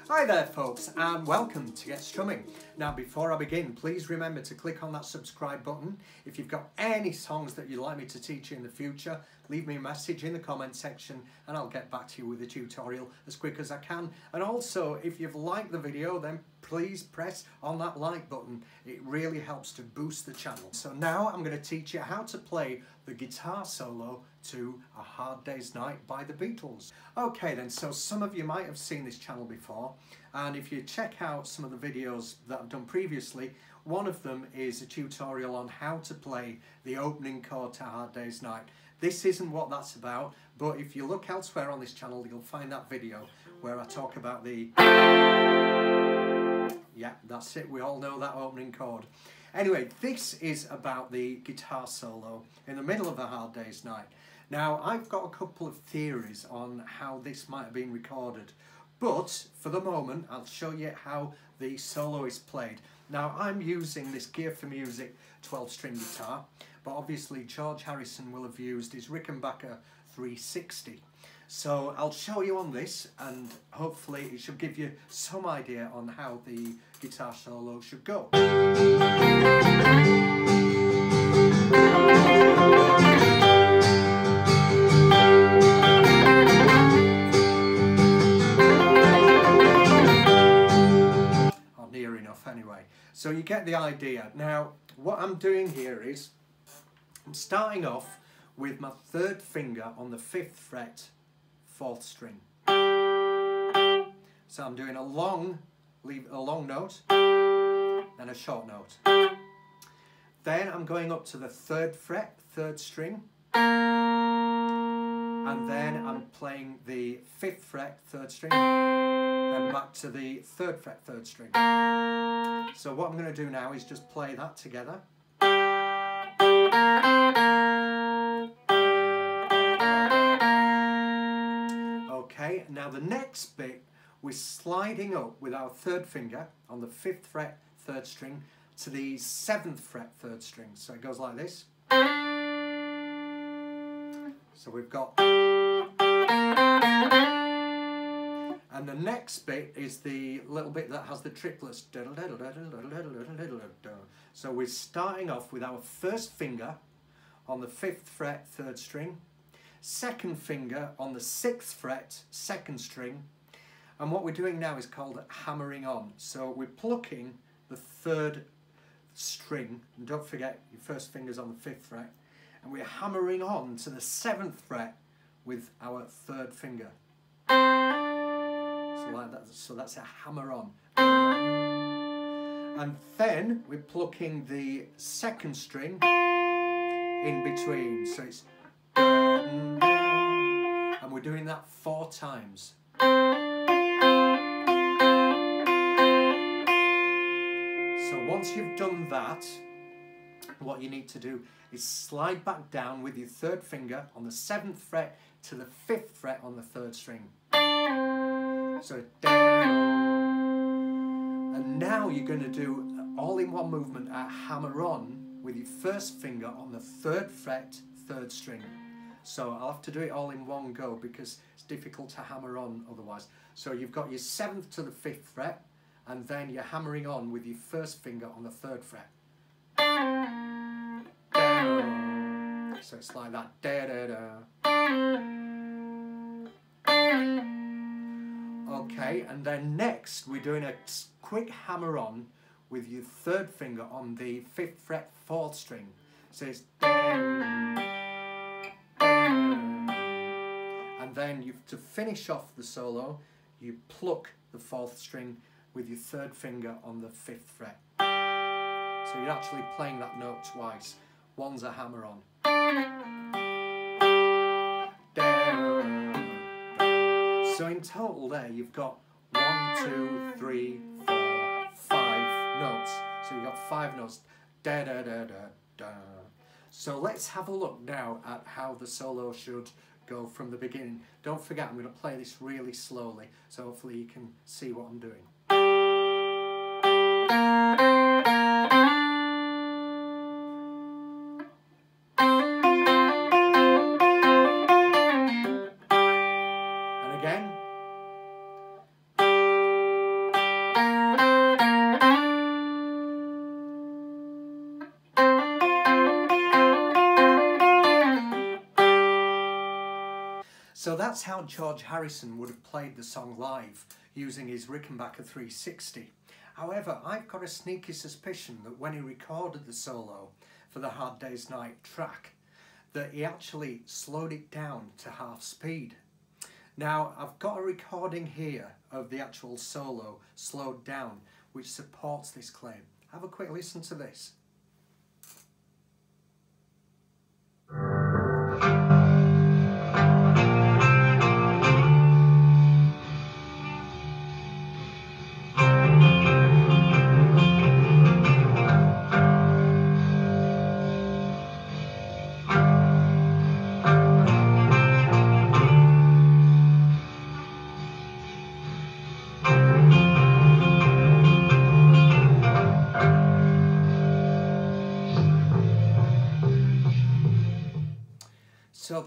Hi there folks, and welcome to Get Strumming. Now before I begin, please remember to click on that subscribe button. If you've got any songs that you'd like me to teach you in the future, leave me a message in the comment section and I'll get back to you with a tutorial as quick as I can. And also, if you've liked the video, then please press on that like button. It really helps to boost the channel. So now I'm going to teach you how to play the guitar solo to A Hard Day's Night by the Beatles. Okay then, so some of you might have seen this channel before, and if you check out some of the videos that I've done previously, one of them is a tutorial on how to play the opening chord to A Hard Day's Night. This isn't what that's about, but if you look elsewhere on this channel, you'll find that video where I talk about the... Yeah, that's it, we all know that opening chord. Anyway, this is about the guitar solo in the middle of A Hard Day's Night. Now, I've got a couple of theories on how this might have been recorded, but for the moment, I'll show you how the solo is played. Now, I'm using this Gear for Music 12-string guitar, but obviously George Harrison will have used his Rickenbacker 360. So I'll show you on this, and hopefully it should give you some idea on how the guitar solo should go. Or near enough anyway. So you get the idea. Now, what I'm doing here is, I'm starting off with my third finger on the 5th fret, 4th string. So I'm doing a long note, then a short note. Then I'm going up to the 3rd fret, 3rd string, and then I'm playing the 5th fret, 3rd string, then back to the 3rd fret, 3rd string. So what I'm going to do now is just play that together. Okay, now the next bit, we're sliding up with our 3rd finger on the 5th fret, 3rd string to the 7th fret, 3rd string. So it goes like this. So we've got... And the next bit is the little bit that has the triplets. So we're starting off with our first finger on the 5th fret, 3rd string, 2nd finger on the 6th fret, 2nd string, and what we're doing now is called hammering on. So we're plucking the 3rd string, and don't forget your first finger's on the 5th fret, and we're hammering on to the 7th fret with our 3rd finger. So like that, so that's a hammer on. And then we're plucking the 2nd string in between, so it's... And we're doing that 4 times. So once you've done that, what you need to do is slide back down with your 3rd finger on the 7th fret to the 5th fret on the 3rd string. So and now you're going to do all in one movement a hammer on with your first finger on the 3rd fret, 3rd string. So I'll have to do it all in one go because it's difficult to hammer on otherwise. So you've got your 7th to the 5th fret, and then you're hammering on with your first finger on the 3rd fret. So it's like that. Okay, and then next we're doing a quick hammer on with your 3rd finger on the 5th fret, 4th string. So it's... And then to finish off the solo, you pluck the 4th string with your 3rd finger on the 5th fret. So you're actually playing that note twice. One's a hammer on. So in total there you've got 1, 2, 3, 4, 5 notes. So you've got 5 notes. Da da da da da. So let's have a look now at how the solo should go from the beginning. Don't forget, I'm going to play this really slowly, so hopefully you can see what I'm doing. And again. that's how George Harrison would have played the song live, using his Rickenbacker 360. However, I've got a sneaky suspicion that when he recorded the solo for the Hard Day's Night track, that he actually slowed it down to half speed. Now, I've got a recording here of the actual solo slowed down, which supports this claim. Have a quick listen to this. So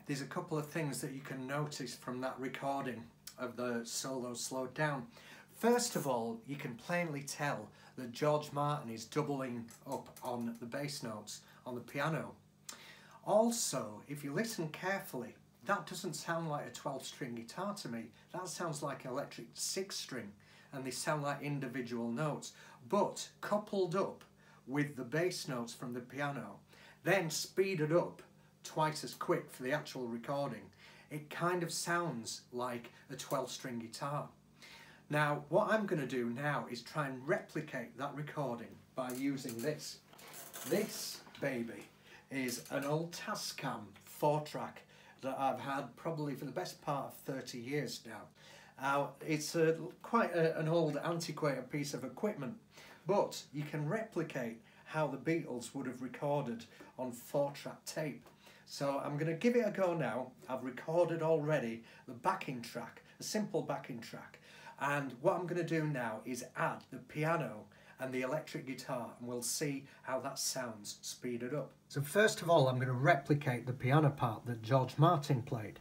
there's a couple of things that you can notice from that recording of the solo slowed down. First of all, you can plainly tell that George Martin is doubling up on the bass notes on the piano. Also, if you listen carefully, that doesn't sound like a 12-string guitar to me. That sounds like an electric 6-string, and they sound like individual notes. But coupled up with the bass notes from the piano, then speeded up twice as quick for the actual recording, it kind of sounds like a 12-string guitar. Now, what I'm going to do now is try and replicate that recording by using this. This baby is an old Tascam 4-track that I've had probably for the best part of 30 years now. It's quite an old antiquated piece of equipment, but you can replicate how the Beatles would have recorded on 4-track tape. So I'm going to give it a go now. I've recorded already the backing track, a simple backing track. And what I'm going to do now is add the piano and the electric guitar, and we'll see how that sounds speeded up. So first of all, I'm going to replicate the piano part that George Martin played.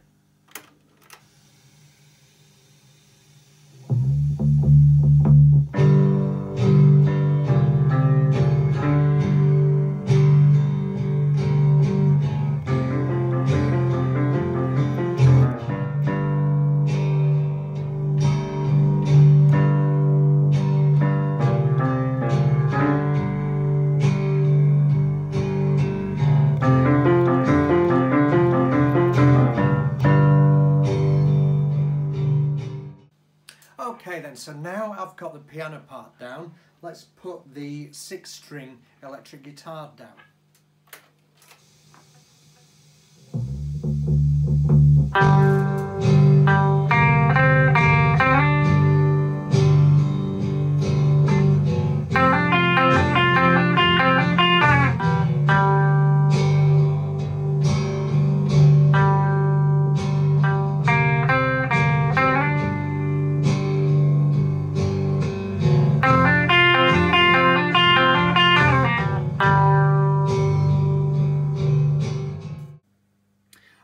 Okay then, so now I've got the piano part down, let's put the 6-string electric guitar down.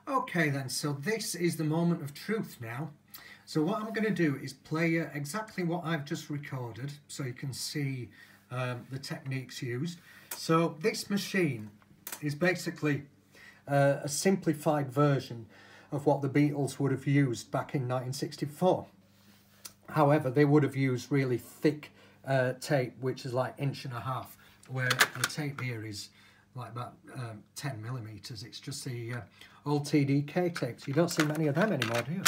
Okay then, so this is the moment of truth now. So what I'm going to do is play exactly what I've just recorded so you can see the techniques used. So this machine is basically a simplified version of what the Beatles would have used back in 1964. However, they would have used really thick tape, which is like 1.5 inches, where the tape here is like about 10 millimeters. It's just the old TDK tapes. You don't see many of them anymore, do you?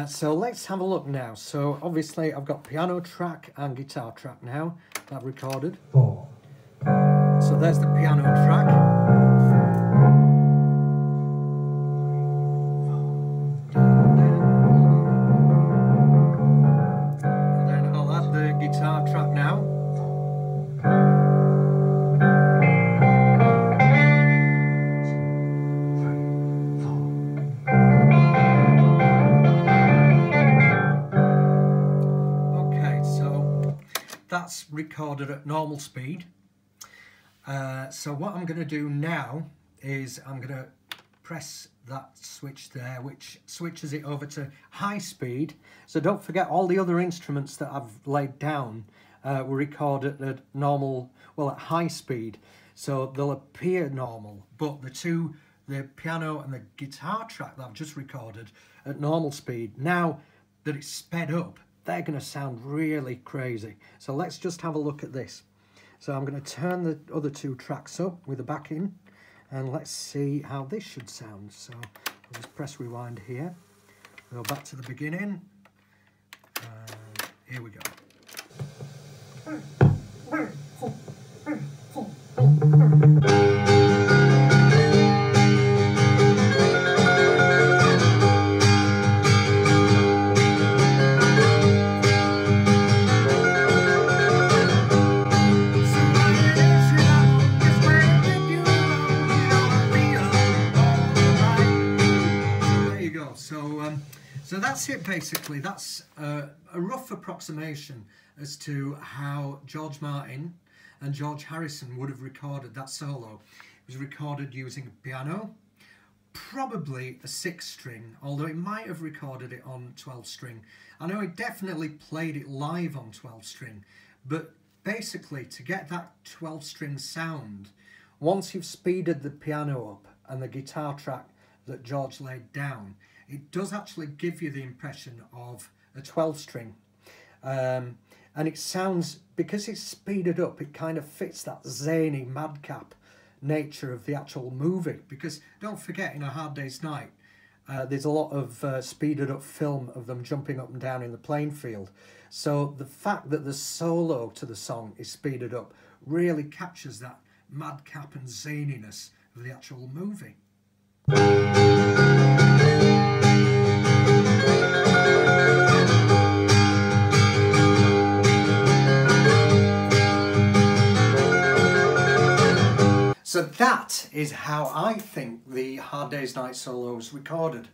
So let's have a look now. So obviously I've got piano track and guitar track now that I've recorded. So there's the piano track. And then I'll add the guitar track now. That's recorded at normal speed. So what I'm going to do now is I'm going to press that switch there, which switches it over to high speed. So don't forget, all the other instruments that I've laid down were recorded at normal, well, at high speed. So they'll appear normal, but the two the piano and the guitar track that I've just recorded at normal speed, now that it's sped up, they're going to sound really crazy. So let's just have a look at this. So I'm going to turn the other two tracks up with the backing, and let's see how this should sound. So I'll just press rewind here, go back to the beginning, and here we go. So that's it basically. That's a rough approximation as to how George Martin and George Harrison would have recorded that solo. It was recorded using a piano, probably a 6-string, although it might have recorded it on 12-string. I know he definitely played it live on 12-string, but basically to get that 12-string sound, once you've speeded the piano up and the guitar track that George laid down, it does actually give you the impression of a 12-string. And it sounds, because it's speeded up, it kind of fits that zany madcap nature of the actual movie. Because don't forget, in A Hard Day's Night, there's a lot of speeded up film of them jumping up and down in the playing field. So the fact that the solo to the song is speeded up really captures that madcap and zaniness of the actual movie. So that is how I think the Hard Day's Night solo was recorded.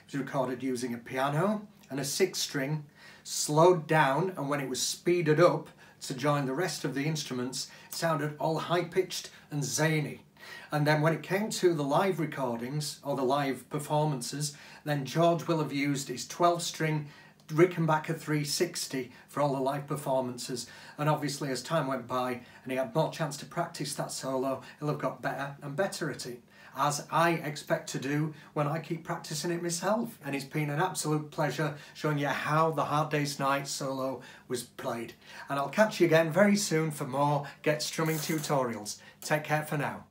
It was recorded using a piano and a 6-string, slowed down, and when it was speeded up to join the rest of the instruments, it sounded all high-pitched and zany. And then when it came to the live recordings, or the live performances, then George will have used his 12-string Rickenbacker 360 for all the live performances. And obviously as time went by and he had more chance to practice that solo, he'll have got better and better at it, as I expect to do when I keep practicing it myself. And it's been an absolute pleasure showing you how the Hard Day's Night solo was played. And I'll catch you again very soon for more Get Strumming tutorials. Take care for now.